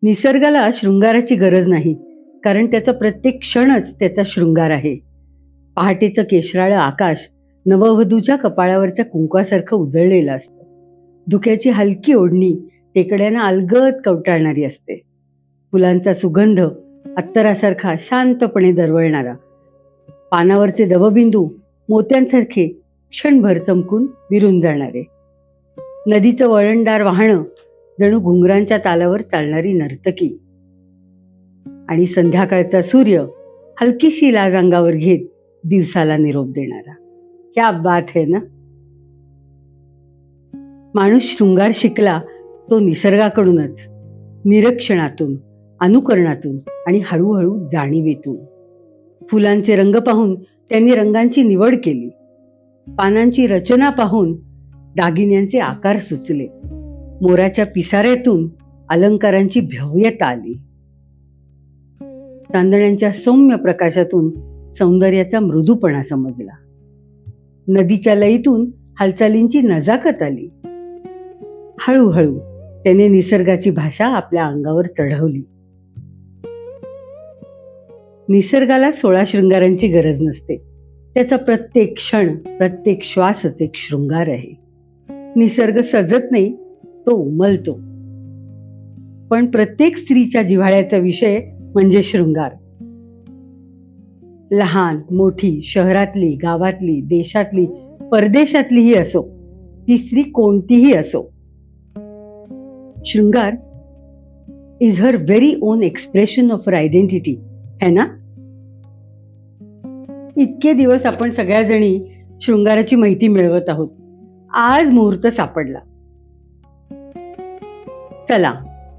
निसर्गाला शृंगाराची गरज नाही, कारण त्याचा प्रत्येक क्षणच त्याचा शृंगार आहे. पहाटेचं केशराळं आकाश नववधूच्या कपाळावरच्या कुंकवासारखं उजळलेलं असतं. धुक्याची हलकी ओढणी टेकड्यांना अलगद कवटाळणारी असते. फुलांचा सुगंध अत्तरासारखा शांतपणे दरवळणारा. पानावरचे दवबिंदू मोत्यांसारखे क्षणभर चमकून विरून जाणारे. नदीचं वळणदार वाहणं जणू घुंगरांच्या तालावर चालणारी नर्तकी. आणि संध्याकाळचा सूर्य हलकीशी लाज अंगावर घेत दिवसाला निरोप देणारा. क्या बात है ना. माणूस शृंगार शिकला तो निसर्गाकडूनच, निरीक्षणातून, अनुकरणातून आणि हळूहळू जाणीवेतून. फुलांचे रंग पाहून त्यांनी रंगांची निवड केली. पानांची रचना पाहून दागिन्यांचे आकार सुचले. मोराच्या पिसाऱ्यातून अलंकारांची भव्यता आली. चांदण्यांच्या सौम्य प्रकाशातून सौंदर्याचा मृदूपणा समजला. नदीच्या लयीतून हालचालींची नजाकत आली. हळूहळू त्याने निसर्गाची भाषा आपल्या अंगावर चढवली. निसर्गाला 16 शृंगारांची गरज नसते. त्याचा प्रत्येक क्षण, प्रत्येक श्वासच एक शृंगार आहे. निसर्ग सजत नाही, तो उमलतो. पण प्रत्येक स्त्रीच्या जिव्हाळ्याचा विषय म्हणजे शृंगार. लहान मोठी, शहरातली, गावातली, देशातली, परदेशातलीही असो, ती स्त्री कोणतीही असो, शृंगार is her very on expression of her identity, है ना. इतके दिवस आपण सगळ्या जणी शृंगाराची माहिती मिळवत आहोत. आज मुहूर्त सापडला. चला,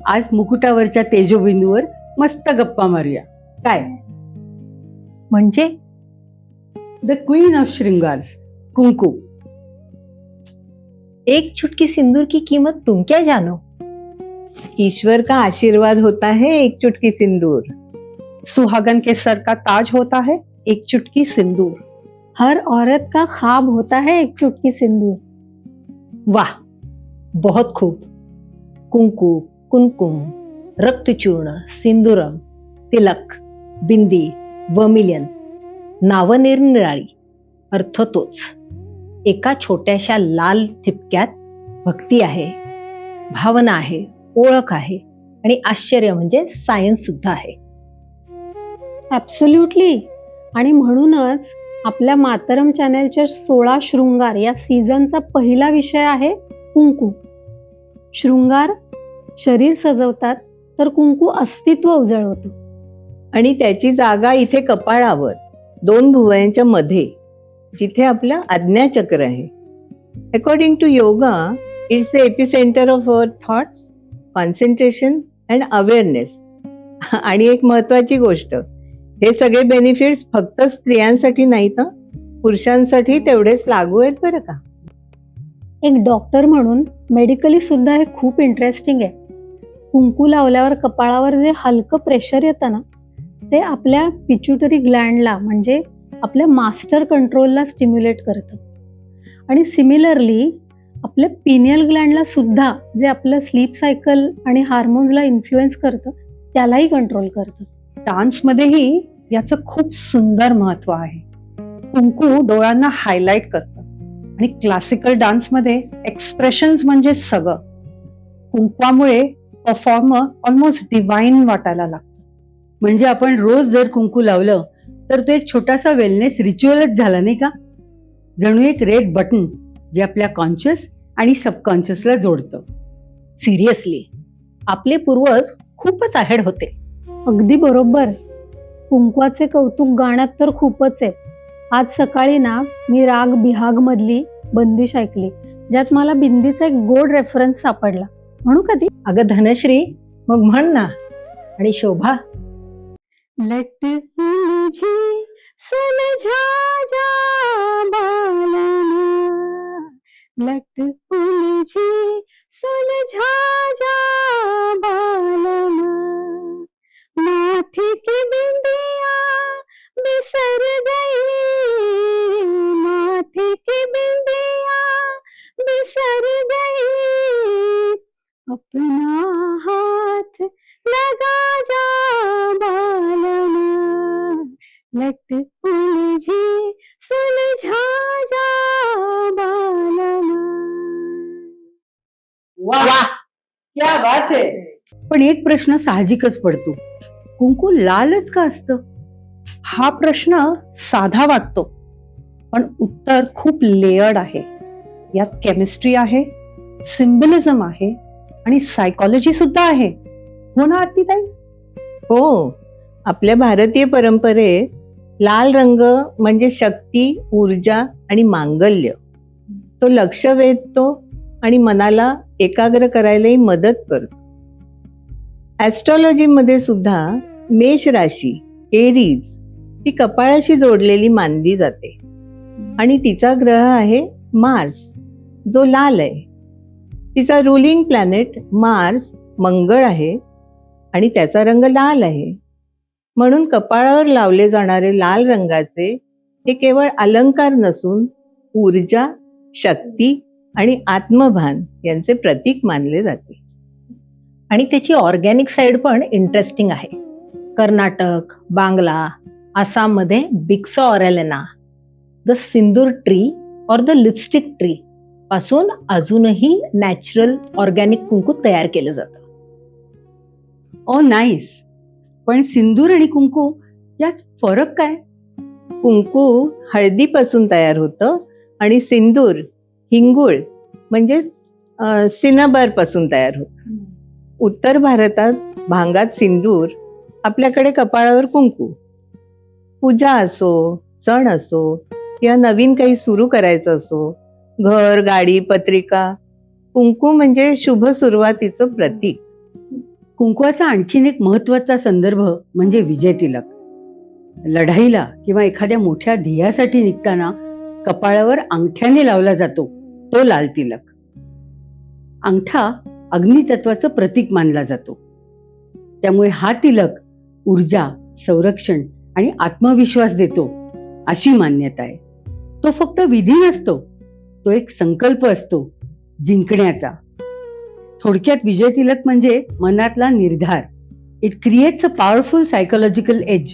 आज मुकुटावरच्या तेजोबिंदूवर मस्त गप्पा मारूया. काय म्हणजे? द क्वीन ऑफ श्रृंगार्स, कुंकू. एक चुटकी सिंदूर की कीमत तुम क्या जानो. ईश्वर का आशीर्वाद होता है एक चुटकी सिंदूर. सुहागन के सर का ताज होता है एक चुटकी सिंदूर. हर औरत का ख्वाब होता है एक चुटकी सिंदूर. वाह, बहुत खूब. कुंकू, कुंकुम, रक्तचूर्ण, सिंदूरम, तिलक, बिंदी, वर्मिलियन, नावं निरनिराळी, अर्थ तोच. एका छोट्याशा लाल ठिपक्यात भक्ती आहे, भावना आहे, ओळख आहे आणि आश्चर्य म्हणजे सायन्स सुद्धा आहे. ॲब्सोल्युटली. आणि म्हणूनच आपल्या मातरम चॅनलच्या 16 शृंगार या सीझनचा पहिला विषय आहे कुंकू. शृंगार शरीर सजवतात, तर कुंकू अस्तित्व उजळवतो. आणि त्याची जागा इथे कपाळावर 2 भुवयांच्या मध्ये, जिथे आपलं आज्ञाचक्र आहे. According to yoga, it's the epicentre of our thoughts, concentration and awareness. आणि एक महत्वाची गोष्ट, हे सगळे बेनिफिट्स फक्त स्त्रियांसाठी नाहीत, पुरुषांसाठी तेवढेच लागू आहेत बरं का. एक डॉक्टर म्हणून मेडिकली सुद्धा हे खूप इंटरेस्टिंग आहे. कुंकू लावल्यावर कपाळावर जे हलकं प्रेशर येतं ना, ते आपल्या पिच्युटरी ग्लँडला म्हणजे आपल्या मास्टर कंट्रोलला स्टिम्युलेट करतं. आणि सिमिलरली आपल्या पिनियल ग्लँडला सुद्धा, जे आपलं स्लीप सायकल आणि हार्मोन्सला इन्फ्लुएन्स करतं, त्यालाही कंट्रोल करतं. डान्समध्येही याचं खूप सुंदर महत्व आहे. कुंकू डोळ्यांना हायलाइट करतं आणि क्लासिकल डान्समध्ये एक्सप्रेशन्स म्हणजे सगळं. कुंकवामुळे परफॉर्मर ऑलमोस्ट डिवाइन वाटायला लागतो. म्हणजे आपण रोज जर कुंकू लावलं तर तो एक छोटासा वेलनेस रिच्युअलच झाला, नाही का. जणू एक रेड बटन जे आपल्या कॉन्शियस आणि सबकॉन्शियसला जोडतं. सिरियसली, आपले पूर्वज खूपच अहेड होते. अगदी बरोबर. कुंकवाचे कौतुक गाण्यात तर खूपच आहे. आज सकाळी ना मी राग बिहाग मधली बंदिश ऐकली, ज्यात मला बिंदीचा एक गोड रेफरन्स सापडला. म्हणू कधी? अगं धनश्री, मग म्हण ना. आणि शोभा, लट मुझे सुलझा जा बालना, लट मुझे सुलझा जा बालना, माथे की बिंदिया बिसर गई, माथे की बिंदिया बिसर गई, अपना हाथ लट उलझी सुलझा जा बालमा. वा, क्या बात है. पण एक प्रश्न साहजिकच पडतो, कुंकू लालच का असतं? हा प्रश्न साधा वाटतो, पण उत्तर खूप लेयर्ड आहे. यात केमिस्ट्री आहे, सिम्बलिझम आहे आणि सायकॉलॉजी सुद्धा आहे. हो ना आरतीताई? हो, आपल्या भारतीय परंपरेत लाल रंग म्हणजे शक्ती, ऊर्जा आणि मांगल्य. तो लक्ष वेधतो आणि मनाला एकाग्र करायलाही मदत करतो. ऍस्ट्रॉलॉजी मध्ये सुद्धा मेष राशी एरीज ती कपाळाशी जोडलेली मानली जाते आणि तिचा ग्रह आहे मार्स, जो लाल आहे. तिचा रुलिंग प्लॅनेट मार्स मंगळ आहे आणि त्याचा रंग लाल आहे. म्हणून कपाळावर लावले जाणारे लाल रंगाचे हे केवळ अलंकार नसून ऊर्जा, शक्ती आणि आत्मभान यांचे प्रतीक मानले जाते. आणि त्याची ऑर्गॅनिक साईड पण इंटरेस्टिंग आहे. कर्नाटक, बांगला, आसाममध्ये बिक्सा ऑरेलेना, द सिंदूर ट्री और द लिपस्टिक ट्री पासून अजूनही नॅचरल ऑर्गॅनिक कुंकू तयार केलं जातं. ओ नाईस. पण सिंदूर आणि कुंकू यात फरक काय? कुंकू हळदीपासून तयार होतं आणि सिंदूर हिंगुळ म्हणजे सिनाबार पासून तयार होतं. उत्तर भारतात भांगात सिंदूर, आपल्याकडे कपाळावर कुंकू. पूजा असो, सण असो किंवा नवीन काही सुरू करायचं असो, घर, गाडी, पत्रिका, कुंकू म्हणजे शुभ सुरुवातीचं प्रतीक. कुंकवाचा आणखीन एक महत्वाचा संदर्भ म्हणजे विजय तिलक. लढाईला किंवा एखाद्या मोठ्या ध्येयासाठी निघताना कपाळावर अंगठ्याने लावला जातो तो लाल तिलक. अंगठा अग्नितत्वाचं प्रतीक मानला जातो. त्यामुळे हा तिलक ऊर्जा, संरक्षण आणि आत्मविश्वास देतो अशी मान्यता आहे. तो फक्त विधी नसतो, तो एक संकल्प असतो जिंकण्याचा. थोडक्यात विजय तिलक म्हणजे मनातला निर्धार. It creates a powerful psychological edge,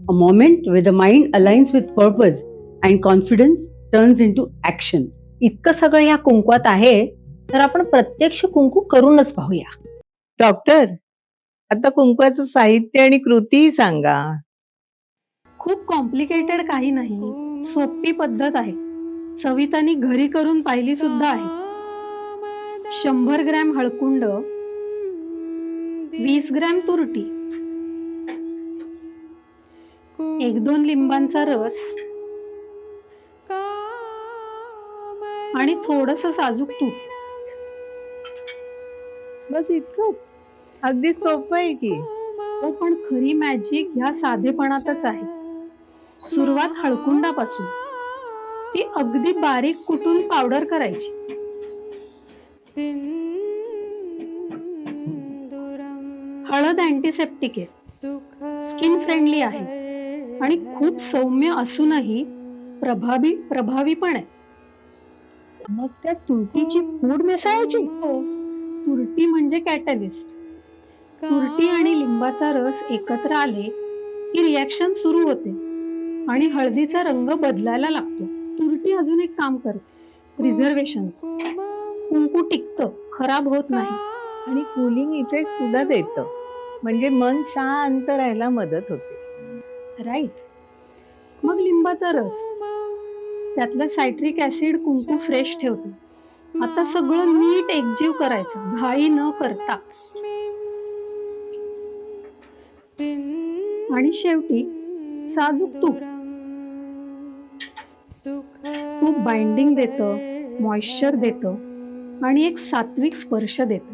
a moment where the mind aligns with purpose and confidence turns into action. इतकं सगळं या कुंकवात आहे, तर आपण प्रत्यक्ष कुंकू करूनच पाहूया. डॉक्टर, आता कुंकवाचं साहित्य आणि कृतीही सांगा. खूप कॉम्प्लिकेटेड काही नाही, सोपी पद्धत आहे. सवितानी घरी करून पाहिली सुद्धा आहे. 100 ग्रॅम हळकुंड, 20 ग्रॅम तुरटी, 1-2 लिंबांचा रस आणि थोडंसं साजूक तूप. बस इतकंच? अगदी सोपं आहे की. हो, पण खरी मॅजिक ह्या साधेपणातच आहे. सुरुवात हळकुंडापासून. ती अगदी बारीक कुटून पावडर करायची. हळद अँटीसेप्टिक आहे, स्किन फ्रेंडली आहे आणि खूप सौम्य असूनही प्रभावी पण आहे. मग त्या तुरटीची पूड मिसळायची. हो, तुरटी म्हणजे कॅटलिस्ट. तुरटी आणि लिंबाचा रस एकत्र आले की रिॲक्शन सुरू होते आणि हळदीचा रंग बदलायला लागतो. तुरटी अजून एक काम करते, प्रिझर्वेशन. कुंकू टिकतं, खराब होत नाही आणि कूलिंग इफेक्ट सुद्धा देतं, म्हणजे मन शांत राहायला मदत होते. राईट. मग लिंबाचा रस, त्यातलं सायट्रिक ऍसिड कुंकू फ्रेश ठेवतो. आता सगळं नीट एकजीव करायचं, घाई न करता. आणि शेवटी साजूक तूप. तूप बाइंडिंग देतं, मॉइश्चर देतं आणि एक सात्विक स्पर्श देतं.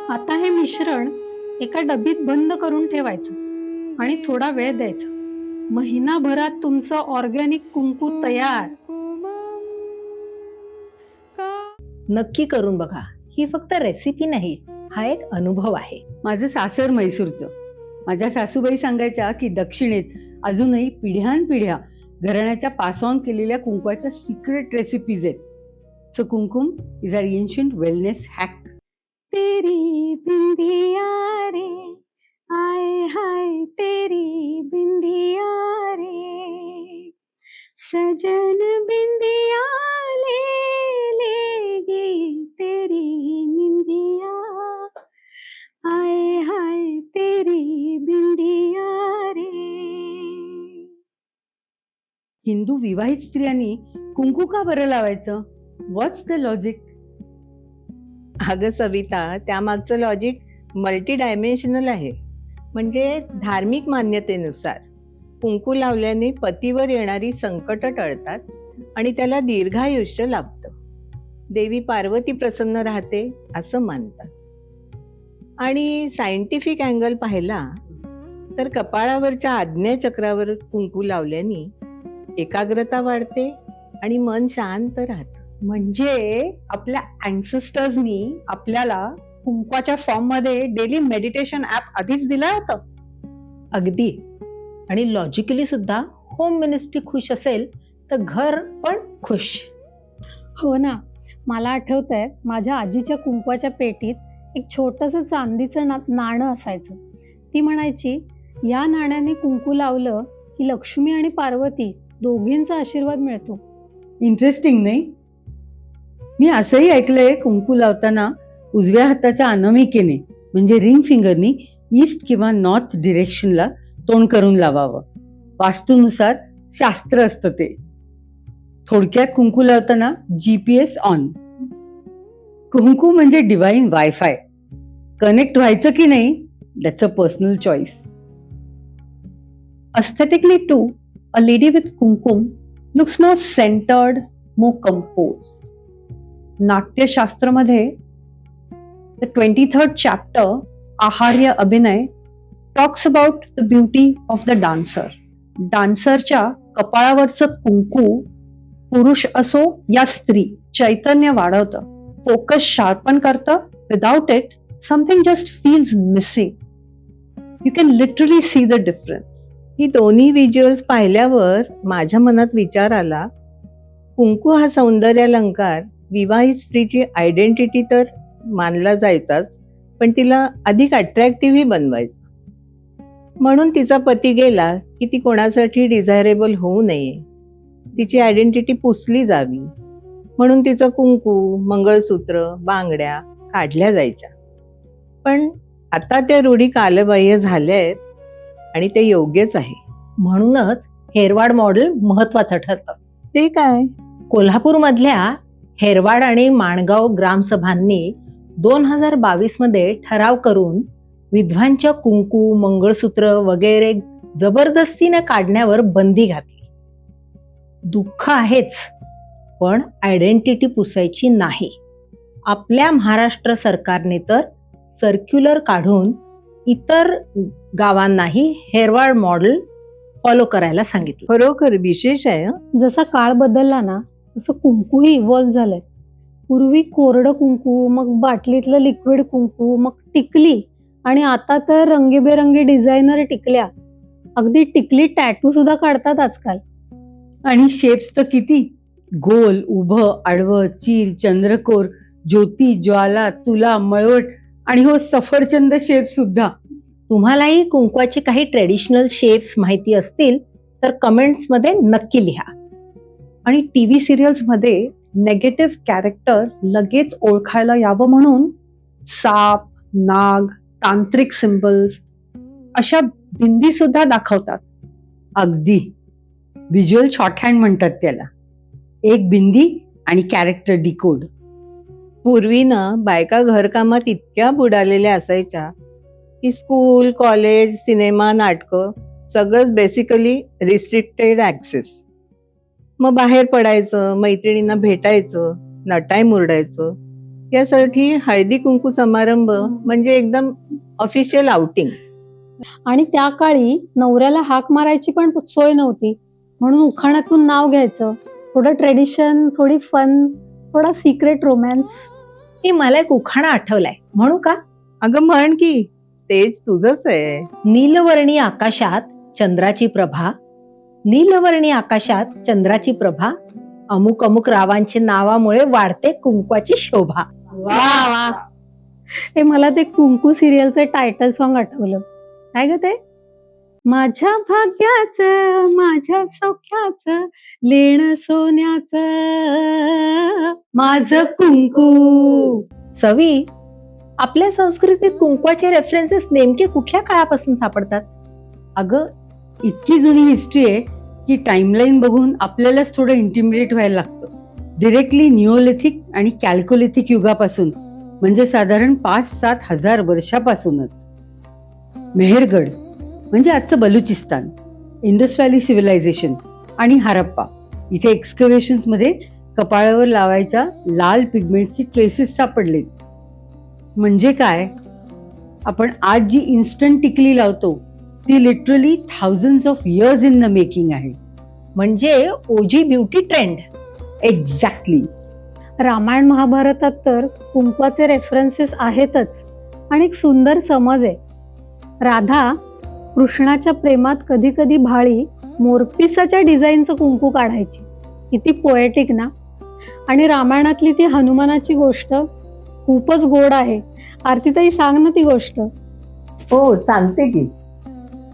आता हे मिश्रण एका डबीत बंद करून ठेवायचं आणि थोडा वेळ द्यायचा. महिनाभरात तुमचं ऑर्गॅनिक कुंकू तयार. नक्की करून बघा. ही फक्त रेसिपी नाही, हा एक अनुभव आहे. माझं सासर म्हैसूरचं. माझ्या सासूबाई सांगायच्या की दक्षिणेत अजूनही पिढ्यानपिढ्या घराण्याच्या पास ऑन केलेल्या कुंकवाच्या सिक्रेट रेसिपीज आहेत. So kumkum is an ancient wellness hack. तेरी बिंदिया रे, आए हाय तेरी बिंदिया रे, सजन बिंदिया ले लेगी तेरी निंदिया, आए हाय तेरी बिंदिया रे. हिंदू विवाहित स्त्रियांनी कुंकू का बरं लावायचं? व्हॉट्स द लॉजिक? अगं सविता, त्यामागचं लॉजिक मल्टी डायमेन्शनल आहे. म्हणजे धार्मिक मान्यतेनुसार कुंकू लावल्याने पतीवर येणारी संकट टळतात आणि त्याला दीर्घायुष्य लाभतं. देवी पार्वती प्रसन्न राहते असं मानतात. आणि सायंटिफिक अँगल पाहिला तर कपाळावरच्या आज्ञाचक्रावर कुंकू लावल्याने एकाग्रता वाढते आणि मन शांत राहतं. म्हणजे आपल्या अँसेस्टर्सनी आपल्याला कुंकवाच्या फॉर्म मध्ये डेली मेडिटेशन ऍप आधीच दिलं होतं. अगदी. आणि लॉजिकली सुद्धा होम मिनिस्ट्री खुश असेल तर घर पण खुश. हो ना, मला आठवतंय माझ्या आजीच्या कुंकवाच्या पेटीत एक छोटंसं चांदीचं नाणं असायचं. ती म्हणायची, या नाण्याने कुंकू लावलं की लक्ष्मी आणि पार्वती दोघींचा आशीर्वाद मिळतो. इंटरेस्टिंग नाही? मी असंही ऐकलंय कुंकू लावताना उजव्या हाताच्या अनामिकेने म्हणजे रिंग फिंगरनी ईस्ट किंवा नॉर्थ डिरेक्शनला तोंड करून लावावं. वास्तूनुसार शास्त्र असतं ते. थोडक्यात कुंकू लावताना GPS ऑन. कुंकू म्हणजे डिवाइन वायफाय. कनेक्ट व्हायचं की नाही that's a personal choice. Aesthetically too, a lady with kumkum looks more centered, more composed. नाट्यशास्त्रमध्ये the 23rd chapter, आहार्य अभिनय, talks about the beauty of the dancer. डान्सरच्या कपाळावरचं कुंकू पुरुष असो या स्त्री चैतन्य वाढवतं, फोकस शार्पन करतं. Without it something just feels missing. You can literally see the difference. ही दोन्ही व्हिज्युअल्स पाहिल्यावर माझ्या मनात विचार आला, कुंकू हा सौंदर्यालंकार विवाहित स्त्रीची आयडेंटिटी तर मानला जायचाच, पण तिला अधिक अट्रॅक्टिव्हही बनवायचा. म्हणून तिचा पती गेला की ती कोणासाठी डिझायरेबल होऊ नये, तिची आयडेंटिटी पुसली जावी म्हणून तिचं कुंकू, मंगळसूत्र, बांगड्या काढल्या जायच्या. पण आता त्या रूढी कालबाह्य झाल्या आहेत आणि ते योग्यच आहे. म्हणूनच हेरवाड मॉडेल महत्वाचं ठरतं. ते काय? कोल्हापूरमधल्या हेरवाड आणि माणगाव ग्रामसभांनी 2022 मध्ये ठराव करून विधवांच्या कुंकू, मंगळसूत्र वगैरे जबरदस्तीने काढण्यावर बंदी घातली. दुःख आहेच, पण आयडेंटिटी पुसायची नाही. आपल्या महाराष्ट्र सरकारने तर सर्क्युलर काढून इतर गावांनाही हेरवाड मॉडेल फॉलो करायला सांगितलं. खरोखर विशेष आहे. जसा काळ बदलला ना तसं कुंकूही इव्हॉल्व्ह झालंय. पूर्वी कोरडं कुंकू, मग बाटलीतलं लिक्विड कुंकू, मग टिकली आणि आता तर रंगीबेरंगी डिझायनर टिकल्या. अगदी टिकली टॅटू सुद्धा काढतात आजकाल. आणि शेप्स तर किती! गोल, उभं, आडवं, चीर, चंद्रकोर, ज्योती, ज्वाला, तुला, मळवट आणि हो सफरचंद शेप सुद्धा. तुम्हालाही कुंकवाचे काही ट्रेडिशनल शेप्स माहिती असतील तर कमेंट्स मध्ये नक्की लिहा. आणि टीव्ही सिरियल्स मध्ये नेगेटिव्ह कॅरेक्टर लगेच ओळखायला यावं म्हणून साप, नाग, तांत्रिक सिम्बल्स अशा बिंदी सुद्धा दाखवतात. अगदी व्हिज्युअल शॉर्टहँड म्हणतात त्याला. एक बिंदी आणि कॅरेक्टर डिकोड. पूर्वी ना बायका घरकामात इतक्या बुडालेल्या असायच्या की स्कूल, कॉलेज, सिनेमा, नाटकं सगळंच बेसिकली रिस्ट्रिक्टेड ॲक्सेस. मग बाहेर पडायचं, मैत्रिणींना भेटायचं, नटाय मुरडायचं, यासाठी हळदी कुंकू समारंभ म्हणजे एकदम ऑफिशियल आउटिंग. आणि त्या काळी नवऱ्याला हाक मारायची पण सोय नव्हती, म्हणून उखाण्यातून नाव घ्यायचं. थोडं ट्रेडिशन, थोडी फन, थोडा सिक्रेट रोमॅन्स. हे मला एक उखाणा आठवलाय, म्हणू का? अगं म्हण की, स्टेज तुझंच आहे. नीलवर्णी आकाशात चंद्राची प्रभा, नीलवर्णी आकाशात चंद्राची प्रभा, अमुक अमुक रावांच्या नावामुळे वाढते कुंकवाची शोभा. वा वा. हे मला ते कुंकू सिरियलचं टायटल सॉन्ग आठवलं. काय ग ते? माझ्या भाग्याचं माझ्या सौख्याचं लेणं सोन्याचं माझं कुंकू. सवी, आपल्या संस्कृतीत कुंकवाचे रेफरन्सेस नेमके कुठल्या काळापासून सापडतात? अगं, इतकी जुनी हिस्ट्री आहे की टाइमलाईन बघून आपल्यालाच थोडं इंटिमिडेट व्हायला लागतं. डिरेक्टली निओलिथिक आणि कॅल्कोलिथिक युगापासून, म्हणजे साधारण 5-7 हजार वर्षापासूनच. मेहरगड म्हणजे आजचं बलुचिस्तान, इंडस व्हॅली सिव्हिलायझेशन आणि हरप्पा, इथे एक्सकव्हेशन्स मध्ये कपाळावर लावायच्या लाल पिगमेंटची ट्रेसेस सापडलेत. म्हणजे काय, आपण आज जी इन्स्टंट टिकली लावतो ती literally thousands of years in the making आहे. म्हणजे ओजी ब्युटी ट्रेंड. एक्झॅक्टली. रामायण महाभारतात तर कुंकवाचे रेफरन्सेस आहेतच. आणि एक सुंदर समज आहे. राधा कृष्णाच्या प्रेमात कधी कधी भाळी मोरपिसाच्या डिझाईनचं कुंकू काढायची. किती पोएटिक ना. आणि रामायणातली ती हनुमानाची गोष्ट खूपच गोड आहे. आरतीताई, सांग ना ती गोष्ट. हो, सांगते की.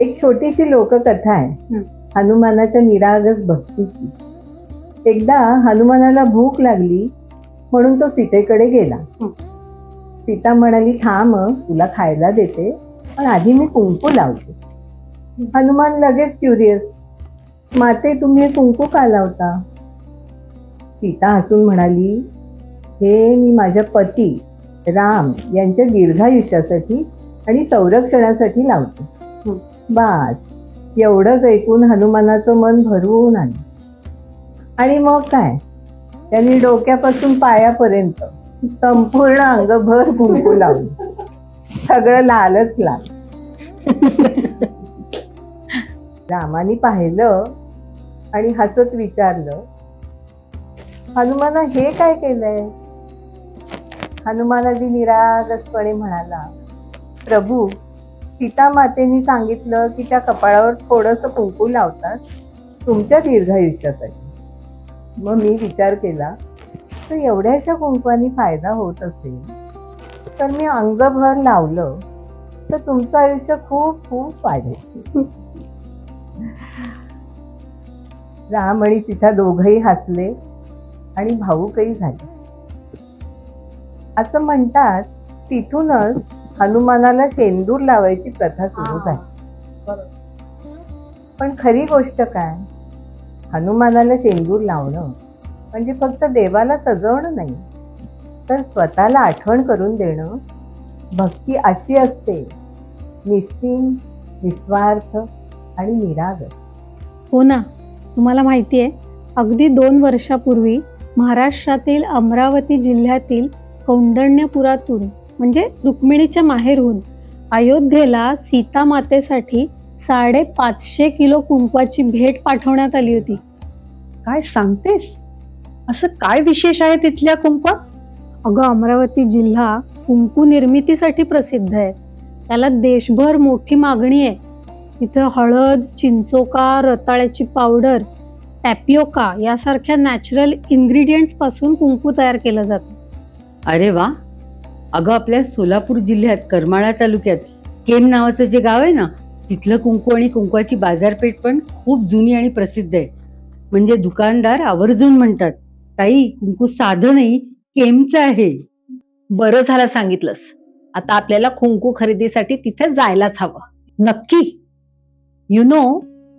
एक छोटीशी लोककथा आहे हनुमानाच्या निरागस भक्तीची. एकदा हनुमानाला भूक लागली म्हणून तो सीतेकडे गेला. सीता म्हणाली, थांब, तुला खायला देते, पण आधी मी कुंकू लावते. हनुमान लगेच क्युरियस, माते तुम्ही हे कुंकू का लावता? सीता हसून म्हणाली, हे मी माझ्या पती राम यांच्या दीर्घायुष्यासाठी आणि संरक्षणासाठी लावते. बास, एवढंच ऐकून हनुमानाचं मन भरून आलं. आणि मग काय, त्यांनी डोक्यापासून पायापर्यंत संपूर्ण अंगभर कुंकू लावलं. सगळं लालच लाल. रामाने पाहिलं आणि हसत विचारलं, हनुमाना हे काय केलंय? हनुमानाजी निरागसपणे म्हणाला, प्रभू, सीता मातेनी सांगितलं की त्या कपाळावर थोडंसं कुंकू लावतात तुमच्या दीर्घायुष्यासाठी. मग मी विचार केला, तर एवढ्याशा कुंकवानी फायदा होत असेल तर मी अंगभर लावलं तर तुमचं आयुष्य खूप खूप वाढेल. राम आणि सीता दोघंही हसले आणि भावुकही झाले. असं म्हणतात, तिथूनच हनुमानाला शेंदूर लावायची प्रथा सुरू झाली. पण खरी गोष्ट काय, हनुमानाला शेंदूर लावणं म्हणजे फक्त देवाला सजवणं नाही, तर स्वतःला आठवण करून देणं. भक्ती अशी असते, निस्सीम, निस्वार्थ आणि निरागस. हो ना. तुम्हाला माहिती आहे, अगदी 2 वर्षापूर्वी महाराष्ट्रातील अमरावती जिल्ह्यातील कौंडण्यपुरातून, म्हणजे रुक्मिणीच्या माहेरहून, अयोध्येला सीता मातेसाठी 550 किलो कुंकवाची भेट पाठवण्यात आली होती. काय सांगतेस? असं काय विशेष आहे तिथल्या कुंकवात? अगं, अमरावती जिल्हा कुंकू निर्मितीसाठी प्रसिद्ध आहे. त्याला देशभर मोठी मागणी आहे. इथं हळद, चिंचोका, रताळ्याची पावडर, टॅपिओका यासारख्या नॅचरल इन्ग्रेडियंट्स पासून कुंकू तयार केलं जातं. अरे वा. अगं, आपल्या सोलापूर जिल्ह्यात करमाळा तालुक्यात केम नावाचं जे गाव आहे ना, तिथलं कुंकू आणि कुंकवाची बाजारपेठ पण खूप जुनी आणि प्रसिद्ध आहे. म्हणजे दुकानदार आवर्जून म्हणतात, ताई, कुंकू साधं नाही, केमचं आहे. बरं झालं सांगितलंस. आता आपल्याला कुंकू खरेदीसाठी तिथे जायलाच हवं. नक्की. You know,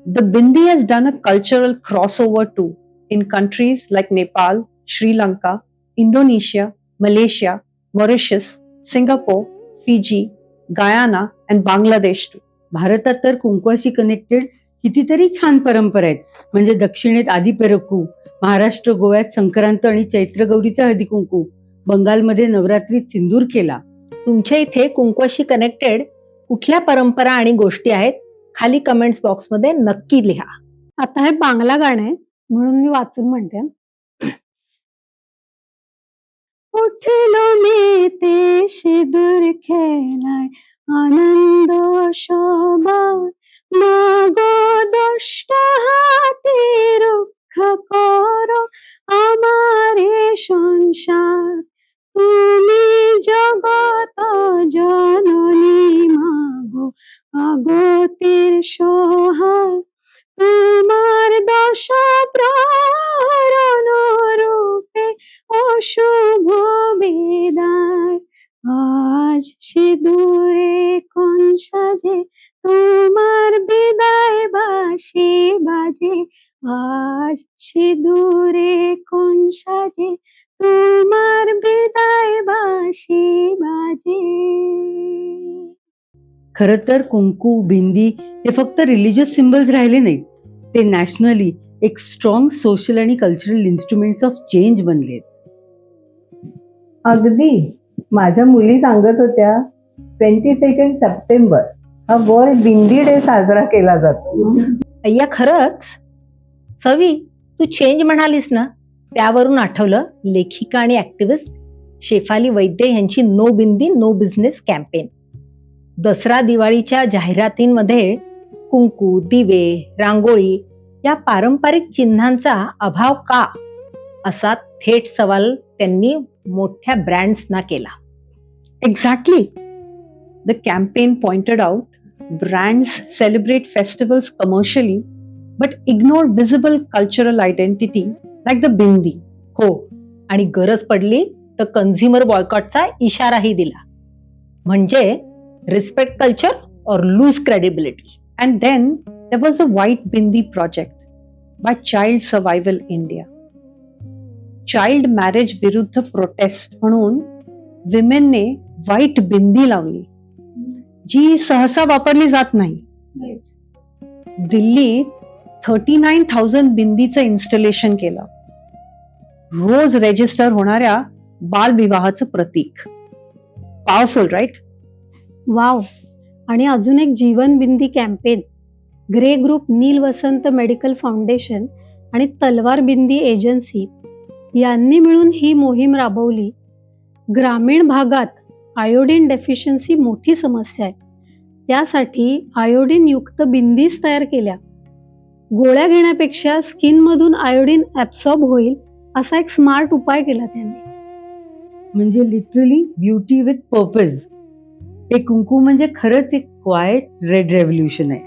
the Bindi has done a cultural crossover too in countries like Nepal, Sri Lanka, Indonesia, Malaysia, Mauritius, Singapore, Fiji, Guyana and Bangladesh too. भारतात तर कुंकवाशी कनेक्टेड कितीतरी छान परंपरा आहेत. म्हणजे दक्षिणेत आदिपेरक्कू, महाराष्ट्र गोव्यात संक्रांत आणि चैत्रगौरीचा हळदी कुंकू, बंगालमध्ये नवरात्रीत सिंदूर केला. तुमच्या इथे कुंकवाशी कनेक्टेड कुठल्या परंपरा आणि गोष्टी आहेत, खाली कमेंट्स बॉक्समध्ये नक्की लिहा. आता हे बांगला गाणं आहे म्हणून मी वाचून म्हणते. उठलो मी ते सिंदूर खेलाय आनंद शोभा, मागो दुष्ट हाती रुख करो आमारे संसार, তুমি জগত সোহায় তোমার দশা প্রাণ রূপে অশুভ বিদায়। আজ সিঁদুরে কোন সাজে তোমার বিদায় বাঁশি বাজে। আজ সিঁদুরে কোন সাজে তোমার বিদায় বাঁশি बाजे। खरं तर कुंकू, बिंदी हे फक्त रिलिजियस सिम्बल्स राहिले नाहीत, ते नॅशनली एक स्ट्रॉंग सोशल आणि कल्चरल इन्स्ट्रुमेंट्स ऑफ चेंज बनलेत. अगदी माझ्या मुली सांगत होत्या 22 सप्टेंबर हा वर्ल्ड बिंदी डे साजरा केला जातो. अय्या खरंच. सवी, तू चेंज म्हणालीस ना, त्यावरून आठवलं लेखिका आणि ऍक्टिव्हिस्ट शेफाली वैद्य यांची नो बिंदी नो बिझनेस कॅम्पेन. दसरा दिवाळीच्या जाहिरातींमध्ये कुंकू, दिवे, रांगोळी या पारंपरिक चिन्हांचा अभाव का, असा थेट सवाल त्यांनी मोठ्या ब्रँड्सना केला. Exactly. The campaign pointed out brands celebrate festivals commercially but ignore visible cultural identity like the bindi. हो, आणि गरज पडली तर कन्झ्युमर बॉयकॉटचा इशाराही दिला. म्हणजे रिस्पेक्ट कल्चर और lose credibility. And then there was the White Bindi project by Child Survival India. Child marriage विरुद्ध प्रोटेस्ट म्हणून विमेनने व्हाईट बिंदी लावली, जी सहसा वापरली जात नाही. दिल्लीत 39,000 बिंदीचं इन्स्टॉलेशन केलं. रोज रेजिस्टर होणाऱ्या बालविवाहाचं प्रतीक. Powerful, right? वाव. आणि अजून एक Jeevan Bindi campaign Grey Group, Neel Vasant Medical Foundation आणि तलवार बिंदी एजन्सी यांनी मिळून ही मोहीम राबवली. ग्रामीण भागात आयोडीन डेफिशियन्सी मोठी समस्या आहे, त्यासाठी आयोडीन युक्त बिंदीज तयार केल्या. गोळ्या घेण्यापेक्षा स्किनमधून आयोडीन ॲब्सॉर्ब होईल असा एक स्मार्ट उपाय केला त्यांनी. म्हणजे लिटरली ब्युटी विथ पर्पज. हे कुंकू म्हणजे खरंच एक क्वायट रेड रेव्होल्युशन आहे.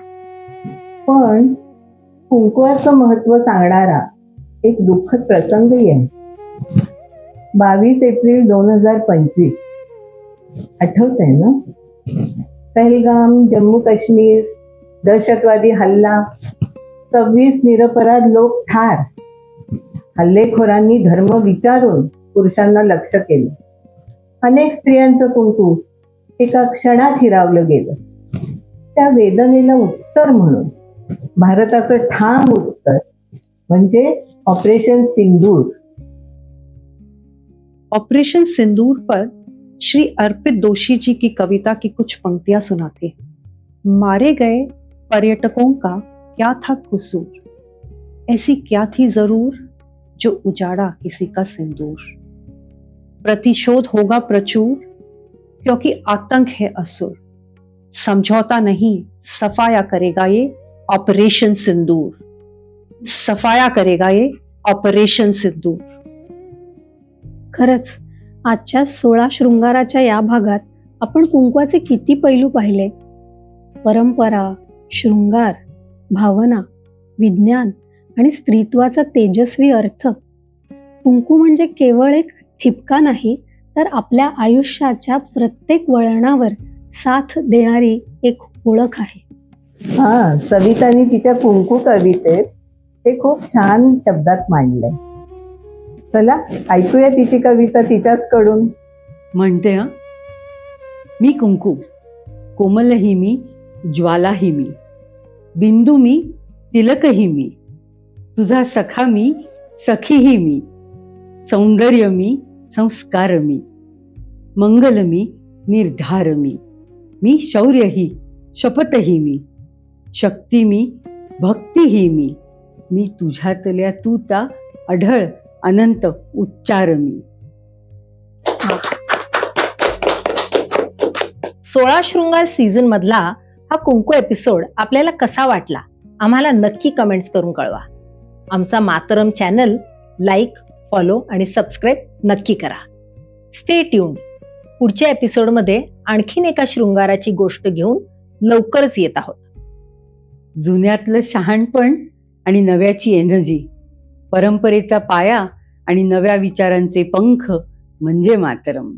पण कुंकवाचं महत्व सांगणारा एक दुःखद प्रसंगही आहे. 22 एप्रिल 2025 आठवतंय ना? पहलगाम, जम्मू काश्मीर, दहशतवादी हल्ला, 26 निरपराध लोक ठार. हल्लेखोरांनी धर्म विचारून पुरुषांना लक्ष्य केलं. अनेक स्त्रियांचं कुंकू एका क्षणात हिरावलं गेलं. त्या वेदनेला उत्तर म्हणून भारताचं ठाम उत्तर म्हणजे ऑपरेशन सिंदूर. ऑपरेशन सिंदूर पर श्री अर्पित दोषी जी की कविता की कुछ पंक्तियां सुनाते हैं. मारे गए पर्यटकों का क्या था कसूर, ऐसी क्या थी जरूर जो उजाड़ा किसी का सिंदूर. प्रतिशोध होगा प्रचुर क्योंकि आतंक है असुर. समझौता नहीं सफाया करेगा ये ऑपरेशन सिंदूर. सफाया करेगा ये ऑपरेशन सिंदूर. खरंच आजच्या 16 शृंगाराच्या या भागात आपण कुंकवाचे किती पैलू पाहिले. परंपरा, शृंगार, भावना, विज्ञान आणि स्त्रीत्वाचा तेजस्वी अर्थ. कुंकू म्हणजे केवळ एक ठिपका नाही, तर आपल्या आयुष्याच्या प्रत्येक वळणावर साथ देणारी एक ओळख आहे. हा, सवितानी तिच्या कुंकू कवितेत ते खूप छान शब्दात मांडलंय. चला ऐकूया तिची कविता तिच्याच कडून. म्हणते हा, मी कुंकू, कोमलही मी, ज्वालाही मी, बिंदू मी, तिलकही मी, तुझा सखा मी, सखीही मी, सौंदर्य मी, संस्कार मी, मंगल मी, निर्धार मी, मी शौर्यही, शपथही मी, शक्ती मी, भक्तीही मी, मी तुझ्यातल्या तूचा अढळ अनंत उच्चार मी. 16 शृंगार सीझन मधला हा कुंकू एपिसोड आपल्याला कसा वाटला आम्हाला नक्की कमेंट्स करून कळवा. आमचा मातरम चॅनल लाईक, फॉलो आणि सबस्क्राईब नक्की करा. Stay tuned. पुढच्या एपिसोडमध्ये आणखीन एका शृंगाराची गोष्ट घेऊन लवकरच येत आहोत. जुन्यातलं शहाणपण आणि नव्याची एनर्जी, परंपरेचा पाया आणि नव्या विचारांचे पंख म्हणजे मातरम.